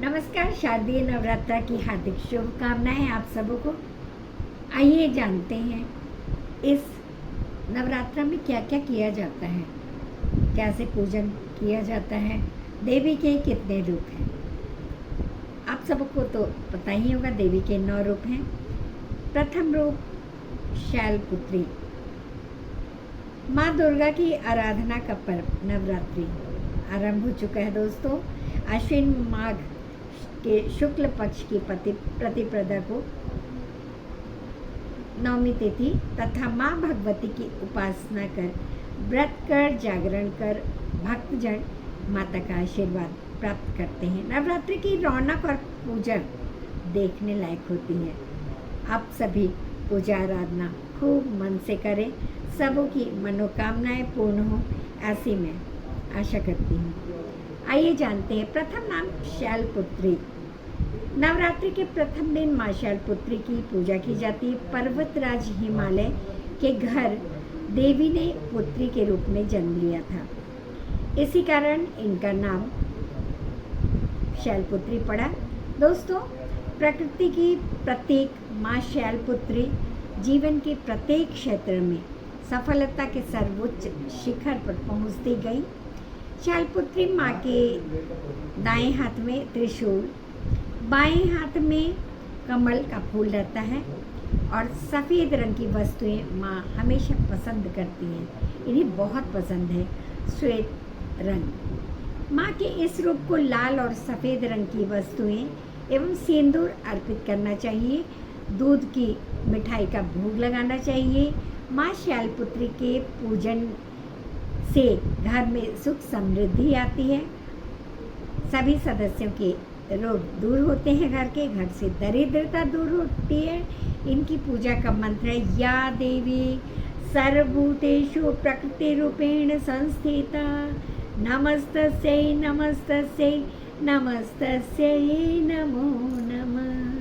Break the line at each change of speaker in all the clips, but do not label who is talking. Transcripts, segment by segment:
नमस्कार। शारदीय नवरात्र की हार्दिक शुभकामनाएं आप सबों को। आइए जानते हैं इस नवरात्र में क्या क्या किया जाता है, कैसे पूजन किया जाता है, देवी के कितने रूप हैं। आप सबको तो पता ही होगा, देवी के 9 रूप हैं। प्रथम रूप शैलपुत्री। माँ दुर्गा की आराधना का पर्व नवरात्रि आरंभ हो चुका है दोस्तों। आश्विन माघ के शुक्ल पक्ष की प्रतिपदा को नवमी तिथि तथा माँ भगवती की उपासना कर, व्रत कर, जागरण कर भक्तजन माता का आशीर्वाद प्राप्त करते हैं। नवरात्रि की रौनक और पूजा देखने लायक होती है। आप सभी पूजा आराधना खूब मन से करें, सबों की मनोकामनाएं पूर्ण हो, ऐसी मैं आशा करती हूँ। आइए जानते हैं। प्रथम नाम शैलपुत्री। नवरात्रि के प्रथम दिन माँ शैलपुत्री की पूजा की जाती है। पर्वतराज हिमालय के घर देवी ने पुत्री के रूप में जन्म लिया था, इसी कारण इनका नाम शैलपुत्री पड़ा। दोस्तों, प्रकृति की प्रतीक माँ शैलपुत्री जीवन के प्रत्येक क्षेत्र में सफलता के सर्वोच्च शिखर पर पहुँचती गई। शैलपुत्री माँ के दाएं हाथ में त्रिशूल, बाएं हाथ में कमल का फूल रहता है और सफ़ेद रंग की वस्तुएं माँ हमेशा पसंद करती हैं। इन्हें बहुत पसंद है श्वेत रंग। माँ के इस रूप को लाल और सफ़ेद रंग की वस्तुएं एवं सिंदूर अर्पित करना चाहिए। दूध की मिठाई का भोग लगाना चाहिए। माँ शैलपुत्री के पूजन से घर में सुख समृद्धि आती है। सभी सदस्यों के रोग दूर होते हैं। घर से दरिद्रता दूर होती है। इनकी पूजा का मंत्र है, या देवी सर्वभूतेषु प्रकृति रूपेण संस्थिता नमस्तस्यै नमस्तस्यै नमस्तस्यै नमो नमः।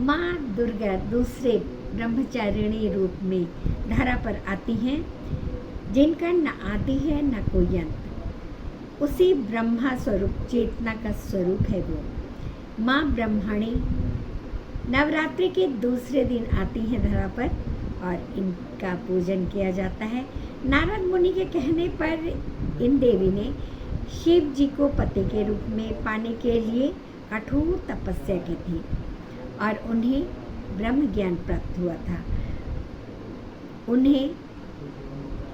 माँ दुर्गा दूसरे ब्रह्मचारिणी रूप में धरा पर आती हैं, जिनका न आदि है न कोई अंत। उसी ब्रह्मा स्वरूप चेतना का स्वरूप है वो माँ ब्रह्मणी। नवरात्रि के दूसरे दिन आती हैं धरा पर और इनका पूजन किया जाता है। नारद मुनि के कहने पर इन देवी ने शिव जी को पति के रूप में पाने के लिए कठोर तपस्या की थी और उन्हें ब्रह्म ज्ञान प्राप्त हुआ था। उन्हें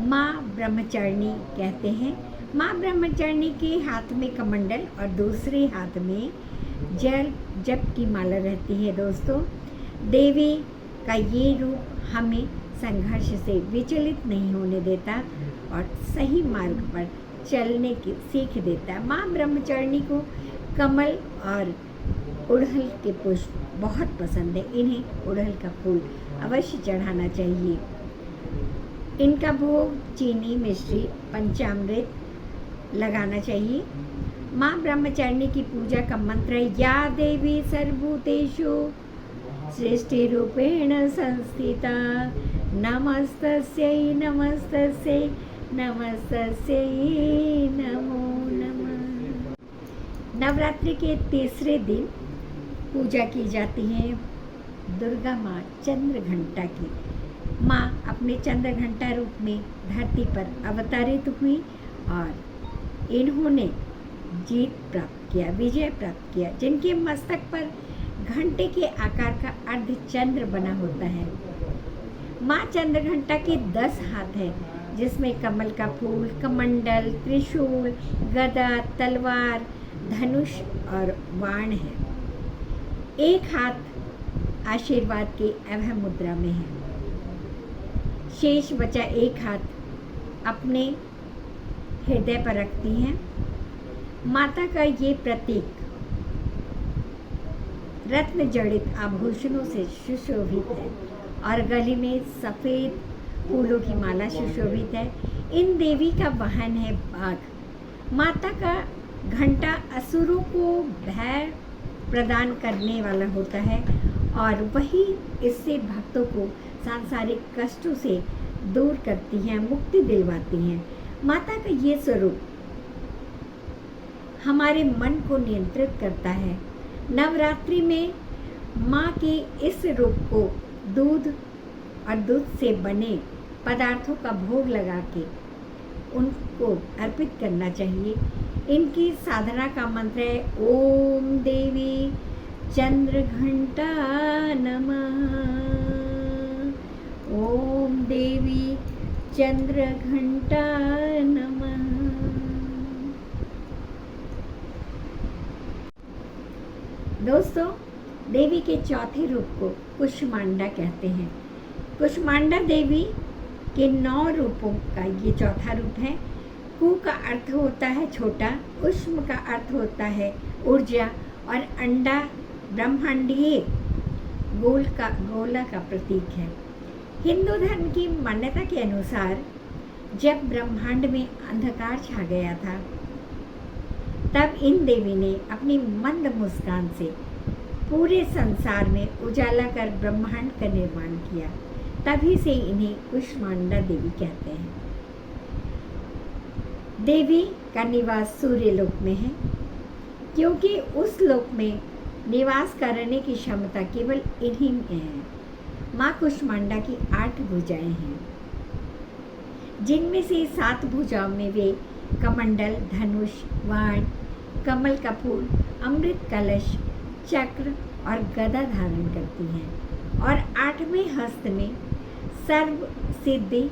माँ ब्रह्मचारिणी कहते हैं। माँ ब्रह्मचारिणी के हाथ में कमंडल और दूसरे हाथ में जल जप की माला रहती है। दोस्तों, देवी का ये रूप हमें संघर्ष से विचलित नहीं होने देता और सही मार्ग पर चलने की सीख देता है। माँ ब्रह्मचारिणी को कमल और उड़हल के पुष्प बहुत पसंद है। इन्हें उड़हल का फूल अवश्य चढ़ाना चाहिए। इनका भोग चीनी, मिश्री, पंचामृत लगाना चाहिए। माँ ब्रह्मचारिणी की पूजा का मंत्र है, या देवी सर्वभूतेषु सृष्टिरूपेण संस्थिता नमस्तस्यै नमस्तस्यै नमस्तस्यै नमो नमः। नवरात्रि के तीसरे दिन पूजा की जाती है दुर्गा माँ चंद्रघंटा की। माँ अपने चंद्रघंटा रूप में धरती पर अवतरित हुई और इन्होंने जीत प्राप्त किया, विजय प्राप्त किया। जिनके मस्तक पर घंटे के आकार का अर्धचंद्र बना होता है। माँ चंद्रघंटा के 10 हाथ हैं, जिसमें कमल का फूल, कमंडल, त्रिशूल, गदा, तलवार, धनुष और बाण है। एक हाथ आशीर्वाद की अभय मुद्रा में है। शेष बचा एक हाथ अपने हृदय पर रखती हैं। माता का ये प्रतीक रत्न जड़ित आभूषणों से सुशोभित है और गले में सफ़ेद फूलों की माला सुशोभित है। इन देवी का वाहन है बाघ। माता का घंटा असुरों को भय प्रदान करने वाला होता है और वही इससे भक्तों को सांसारिक कष्टों से दूर करती हैं, मुक्ति दिलवाती हैं। माता का ये स्वरूप हमारे मन को नियंत्रित करता है। नवरात्रि में माँ के इस रूप को दूध और दूध से बने पदार्थों का भोग लगा के उनको अर्पित करना चाहिए। इनकी साधना का मंत्र है, ओम देवी चंद्रघंटा नमः, ओम देवी चंद्रघंटा नमः। दोस्तों, देवी के चौथे रूप को कुष्मांडा कहते हैं। कुष्मांडा देवी के 9 रूपों का ये चौथा रूप है। कु का अर्थ होता है छोटा, उष्म का अर्थ होता है ऊर्जा और अंडा ब्रह्मांडीय गोला का प्रतीक है। हिंदू धर्म की मान्यता के अनुसार जब ब्रह्मांड में अंधकार छा गया था, तब इन देवी ने अपनी मंद मुस्कान से पूरे संसार में उजाला कर ब्रह्मांड का निर्माण किया। तभी से इन्हें कुष्मांडा देवी कहते हैं। देवी का निवास सूर्य लोक में है, क्योंकि उस लोक में निवास करने की क्षमता केवल इन्हीं में है। माँ कुष्मांडा की 8 भुजाएं हैं, जिनमें से 7 भुजाओं में वे कमंडल, धनुष, बाण, कमल का फूल, अमृत कलश, चक्र और गदा धारण करती हैं और 8वें हस्त में सर्व सिद्धि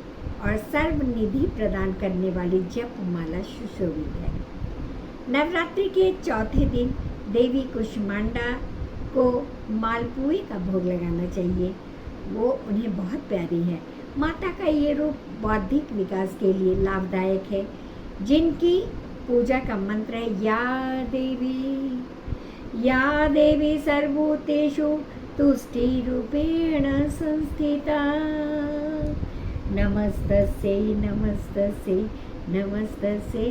और सर्व निधि प्रदान करने वाली जप माला सुशोभित है। नवरात्रि के चौथे दिन देवी कुष्मांडा को मालपुए का भोग लगाना चाहिए। वो उन्हें बहुत प्यारी है। माता का ये रूप बौद्धिक विकास के लिए लाभदायक है। जिनकी पूजा का मंत्र है, या देवी सर्वभूतेषु तुष्टिरूपेण संस्थिता नमस्तस्यै नमस्तस्यै नमस्तस्यै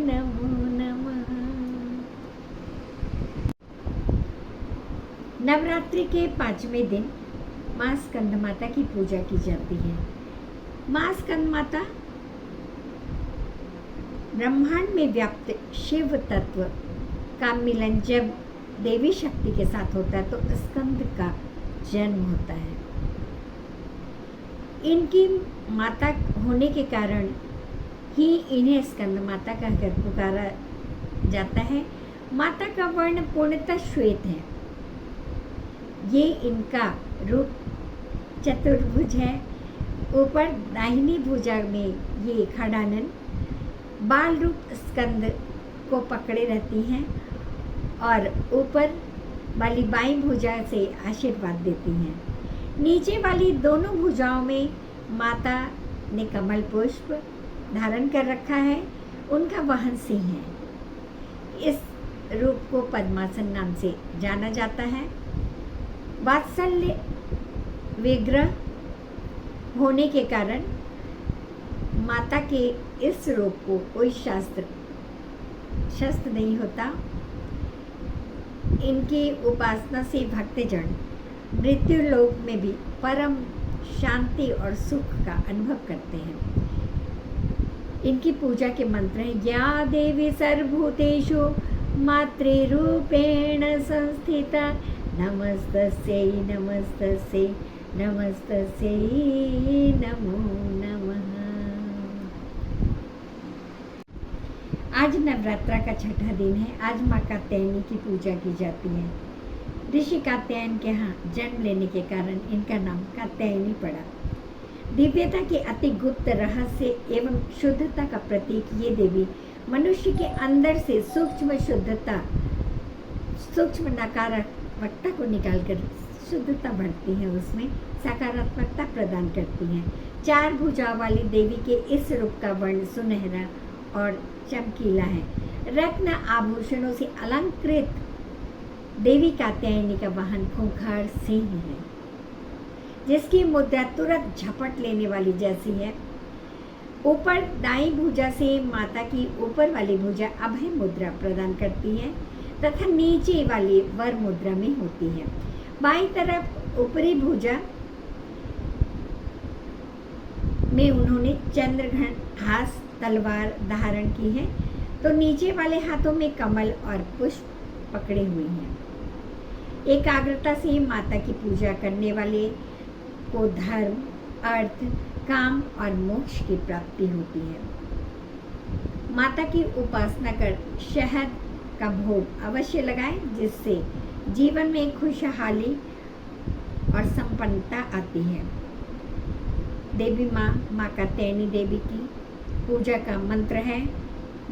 नमो नमः। नवरात्रि के 5वें दिन माँ स्कंद माता की पूजा की जाती है। माँ स्कंद माता ब्रह्मांड में व्याप्त शिव तत्व का मिलन जब देवी शक्ति के साथ होता है तो स्कंद का जन्म होता है। इनकी माता होने के कारण ही इन्हें स्कंद माता कहकर पुकारा जाता है। माता का वर्ण पूर्णतः श्वेत है। ये इनका रूप चतुर्भुज है। ऊपर दाहिनी भुजा में ये खड़ानन बाल रूप स्कंद को पकड़े रहती हैं और ऊपर वाली बाईं भुजा से आशीर्वाद देती हैं। नीचे वाली दोनों भुजाओं में माता ने कमल पुष्प धारण कर रखा है। उनका वाहन सिंह है। इस रूप को पद्मासन नाम से जाना जाता है। वात्सल्य विग्रह होने के कारण माता के इस रूप को कोई शस्त्र नहीं होता। इनकी उपासना से भक्तजन मृत्यु लोक में भी परम शांति और सुख का अनुभव करते हैं। इनकी पूजा के मंत्र हैं, या देवी सर्वभूतेषु मातृरूपेण संस्थिता नमस्तस्यै नमस्तस्यै नमस्तस्यै नमो नमः। आज नवरात्रा का छठा दिन है। आज माँ कात्यायनी की पूजा की जाती है। ऋषि कात्यायन के यहाँ जन्म लेने के कारण इनका नाम कात्यायनी पड़ा। दिव्यता के अति गुप्त रहस्य एवं शुद्धता का प्रतीक ये देवी मनुष्य के अंदर से सूक्ष्म नकारात्मकता को निकालकर शुद्धता भरती है, उसमें सकारात्मकता प्रदान करती हैं। 4 भुजाओं वाली देवी के इस रूप का वर्ण सुनहरा और चमकीला है। रत्न आभूषणों से अलंकृत देवी कात्यायनी का वाहन खूंखार सिंह है, जिसकी मुद्रा तुरंत झपट लेने वाली जैसी है। ऊपर दाई भुजा से माता की ऊपर वाली भुजा अभय मुद्रा प्रदान करती है तथा नीचे वाली वर मुद्रा में होती है। बाईं तरफ ऊपरी भुजा में उन्होंने चंद्रघन हास तलवार धारण की है, तो नीचे वाले हाथों में कमल और पुष्प पकड़े हुए हैं। एकाग्रता से माता की पूजा करने वाले को धर्म, अर्थ, काम और मोक्ष की प्राप्ति होती है। माता की उपासना कर शहद का भोग अवश्य लगाएं, जिससे जीवन में खुशहाली और संपन्नता आती है। देवी माँ कात्यायनी देवी की पूजा का मंत्र है,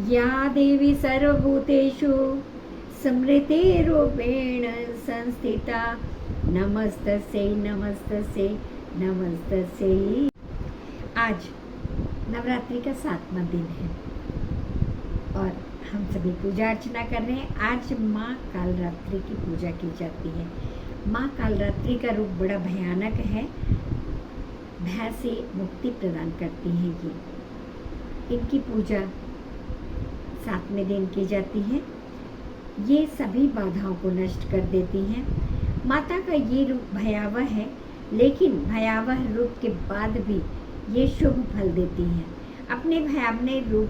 या देवी सर्वभूतेषु स्मृतिरूपेण संस्थिता नमस्तस्यै नमस्तस्यै नमस्तस्यै। आज नवरात्रि का 7वां दिन है और हम सभी पूजा अर्चना कर रहे हैं। आज माँ कालरात्रि की पूजा की जाती है। माँ कालरात्रि का रूप बड़ा भयानक है, भय से मुक्ति प्रदान करती है। इनकी पूजा 7वें दिन की जाती है। ये सभी बाधाओं को नष्ट कर देती हैं। माता का ये रूप भयावह है, लेकिन भयावह रूप के बाद भी ये शुभ फल देती हैं। अपने भयावह रूप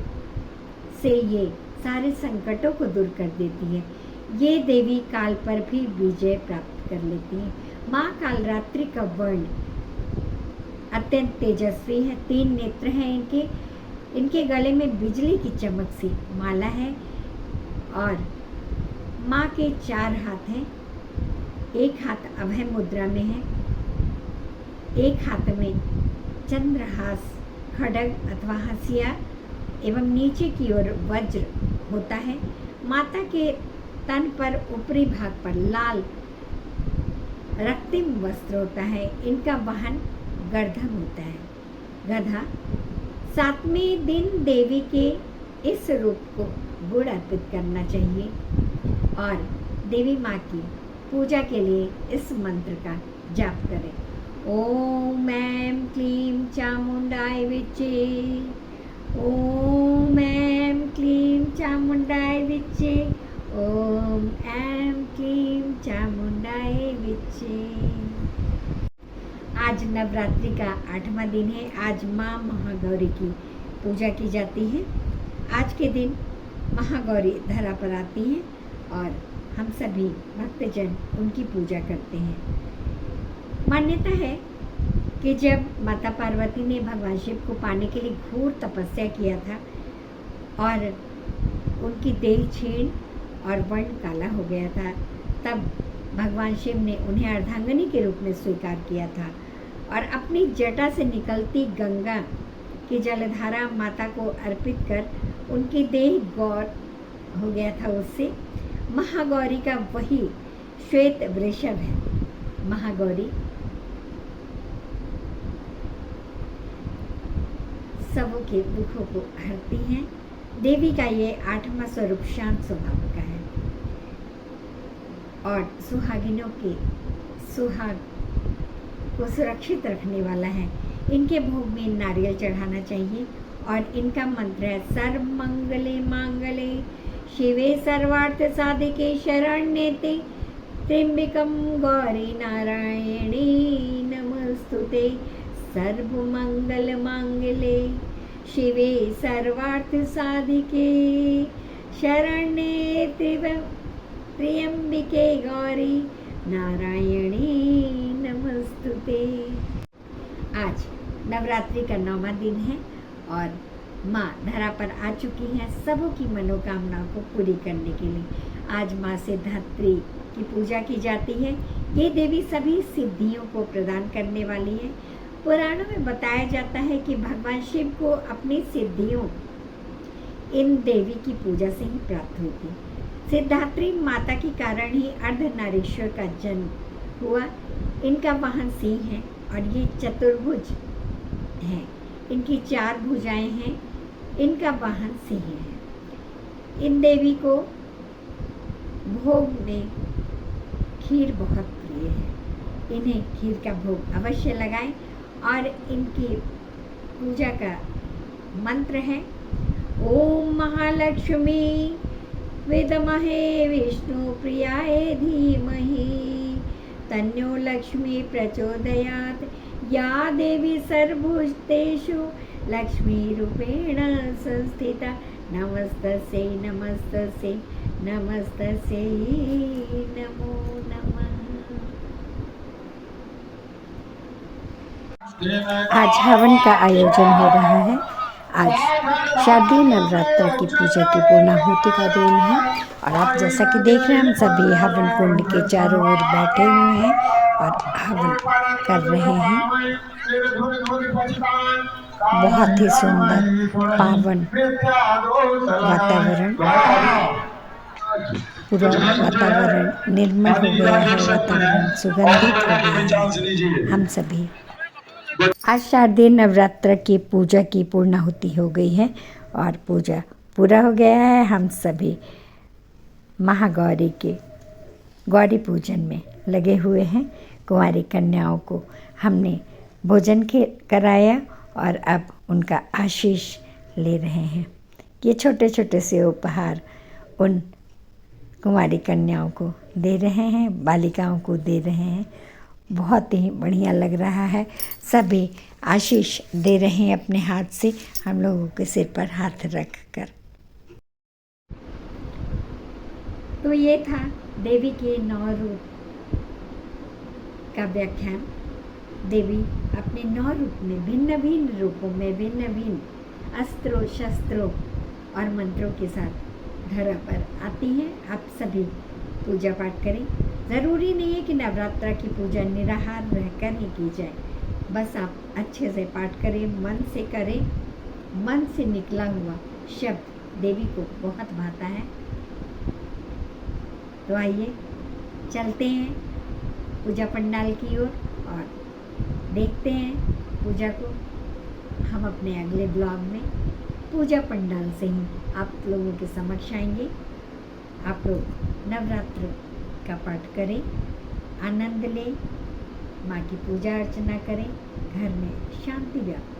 से ये सारे संकटों को दूर कर देती है। ये देवी काल पर भी विजय प्राप्त कर लेती है। माँ कालरात्रि का वर्ण अत्यंत तेजस्वी है। 3 नेत्र हैं इनके गले में बिजली की चमक सी माला है और माँ के 4 हाथ हैं। एक हाथ अभय मुद्रा में है, एक हाथ में चंद्रहास खड्ग अथवा हंसिया एवं नीचे की ओर वज्र होता है। माता के तन पर ऊपरी भाग पर लाल रक्तिम वस्त्र होता है। इनका वाहन गर्दभ होता है, गधा। 7वें दिन देवी के इस रूप को गुड़ अर्पित करना चाहिए और देवी माँ की पूजा के लिए इस मंत्र का जाप करें। ओम ऐं क्लीं चामुंडाय विच्चे, ओम ऐं क्लीं चामुंडाय विच्चे, ओम ऐं क्लीं चामुंडाय विच्चे। आज नवरात्रि का 8वां दिन है। आज माँ महागौरी की पूजा की जाती है। आज के दिन महागौरी धरा पर आती हैं और हम सभी भक्तजन उनकी पूजा करते हैं। मान्यता है कि जब माता पार्वती ने भगवान शिव को पाने के लिए घोर तपस्या किया था और उनकी देह क्षीण और वर्ण काला हो गया था, तब भगवान शिव ने उन्हें अर्धांगिनी के रूप में स्वीकार किया था और अपनी जटा से निकलती गंगा की जलधारा माता को अर्पित कर उनकी देह गौर हो गया था। उससे महागौरी का वही श्वेत वृषभ है। महागौरी सबों के दुखों को हरती हैं। देवी का ये 8वां स्वरूप शांत स्वभाव का है। और सुहागिनों के सुहाग को सुरक्षित रखने वाला है। इनके भोग में नारियल चढ़ाना चाहिए और इनका मंत्र है सर्व मंगले मांगले शिवे सर्वार्थ साधिके शरण्ये त्र्यंबकम गौरी नारायणी नमस्तुते। सर्व मंगल मांगले शिवे सर्वार्थ साधिके शरण्ये त्र्यंबके गौरी नारायणी नमस्तुते। आज नवरात्रि का 9वां दिन है और माँ धरा पर आ चुकी हैं सबों की मनोकामनाओं को पूरी करने के लिए। आज माँ सिद्धिदात्री की पूजा की जाती है। ये देवी सभी सिद्धियों को प्रदान करने वाली है। पुराणों में बताया जाता है कि भगवान शिव को अपनी सिद्धियों इन देवी की पूजा से ही प्राप्त हुई थी। सिद्धिदात्री माता के कारण ही अर्धनारीश्वर का जन्म हुआ। इनका वाहन सिंह है और ये चतुर्भुज है। इनकी 4 भुजाएं हैं। इनका वाहन सिंह है। इन देवी को भोग में खीर बहुत प्रिय है। इन्हें खीर का भोग अवश्य लगाएं और इनकी पूजा का मंत्र है ओम महालक्ष्मी विद्महे विष्णु प्रियाय धीमहि तन्नो लक्ष्मी प्रचोदयात्। या देवी सर्वभूतेषु लक्ष्मी रूपेण संस्थिता। नमस्तस्यै नमस्तस्यै नमस्तस्यै नमो नमः। आज हवन का आयोजन हो रहा है। आज शारदीय नवरात्र की पूजा की पूर्णाहुति का दिन है और आप जैसा कि देख रहे हैं हम सभी हवन कुंड के चारों ओर बैठे हुए हैं और हवन कर रहे हैं। बहुत ही सुंदर पावन वातावरण, पूरा वातावरण निर्मल हो गया है, वातावरण सुगंधित हो गया है। हम सभी आज शारदीय नवरात्र की पूजा की पूर्णाहुति हो गई है और पूजा पूरा हो गया है। हम सभी महागौरी के गौरी पूजन में लगे हुए हैं। कुंवारी कन्याओं को हमने भोजन कराया और अब उनका आशीष ले रहे हैं। ये छोटे छोटे से उपहार उन कुंवारी कन्याओं को दे रहे हैं, बालिकाओं को दे रहे हैं। बहुत ही बढ़िया लग रहा है। सभी आशीष दे रहे हैं अपने हाथ से हम लोगों के सिर पर हाथ रख कर। तो ये था देवी के 9 रूप का व्याख्यान। देवी अपने 9 रूप में भिन्न भिन्न रूपों में भिन्न भिन्न अस्त्रों शस्त्रों और मंत्रों के साथ धरा पर आती हैं। आप सभी पूजा पाठ करें। ज़रूरी नहीं है कि नवरात्रा की पूजा निराहार रहकर ही की जाए। बस आप अच्छे से पाठ करें, मन से करें। मन से निकला हुआ शब्द देवी को बहुत भाता है। तो आइए चलते हैं पूजा पंडाल की ओर और देखते हैं पूजा को। हम अपने अगले ब्लॉग में पूजा पंडाल से ही आप लोगों के समक्ष आएंगे। आप लोग नवरात्र का पाठ करें, आनंद लें, माँ की पूजा अर्चना करें, घर में शांति व्याप्त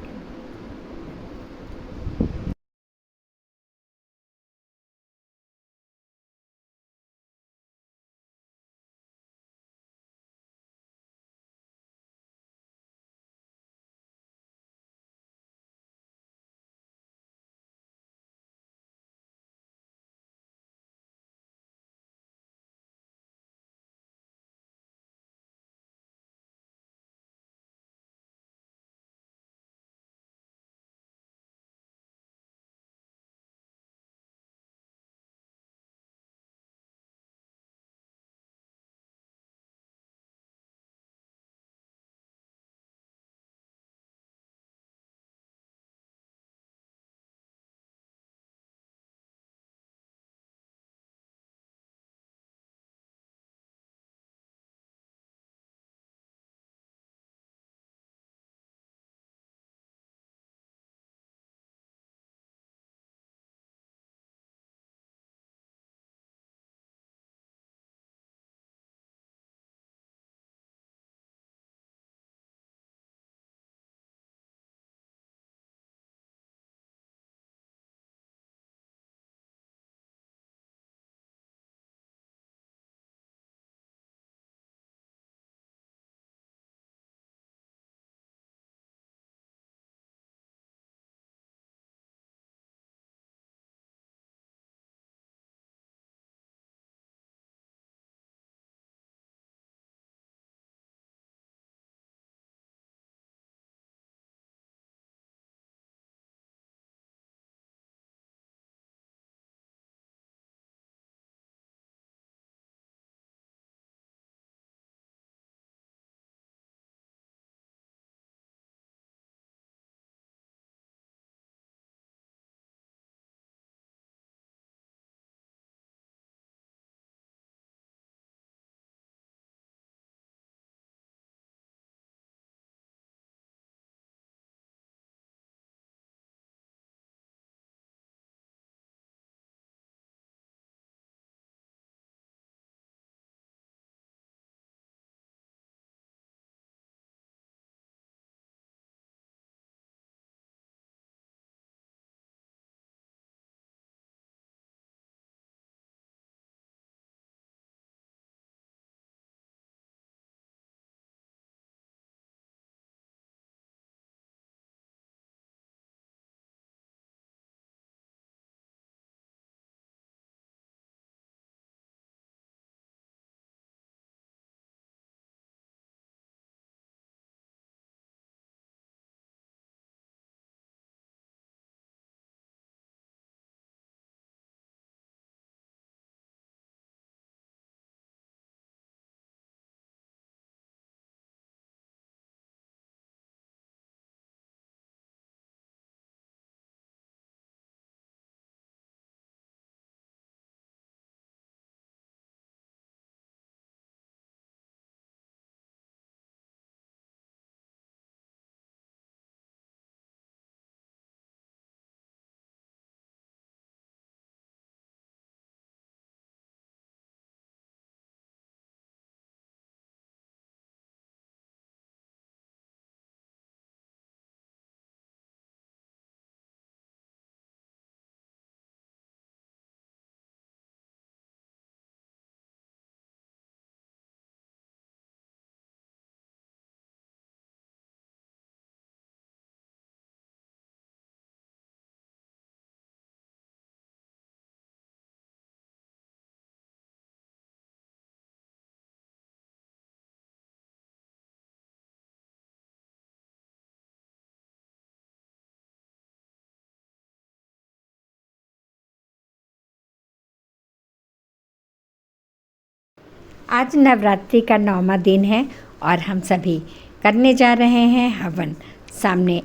आज नवरात्रि का 9वां दिन है और हम सभी करने जा रहे हैं हवन। सामने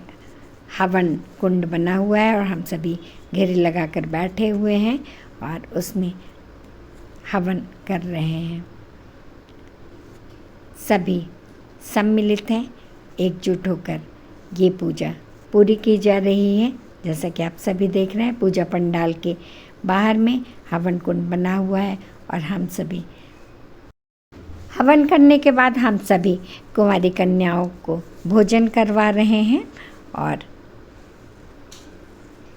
हवन कुंड बना हुआ है और हम सभी घेरे लगाकर बैठे हुए हैं और उसमें हवन कर रहे हैं। सभी सम्मिलित हैं, एकजुट होकर ये पूजा पूरी की जा रही है। जैसा कि आप सभी देख रहे हैं, पूजा पंडाल के बाहर में हवन कुंड बना हुआ है और हम सभी हवन करने के बाद हम सभी कुंवारी कन्याओं को भोजन करवा रहे हैं और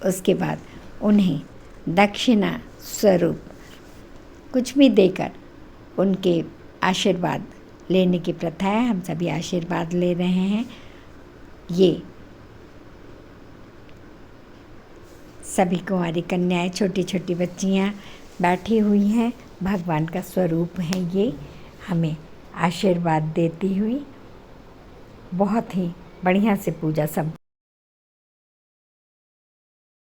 उसके बाद उन्हें दक्षिणा स्वरूप कुछ भी देकर उनके आशीर्वाद लेने की प्रथा है। हम सभी आशीर्वाद ले रहे हैं। ये सभी कुंवारी कन्याएं, छोटी छोटी बच्चियां बैठी हुई हैं, भगवान का स्वरूप है। ये हमें आशीर्वाद देती हुई बहुत ही बढ़िया से पूजा सब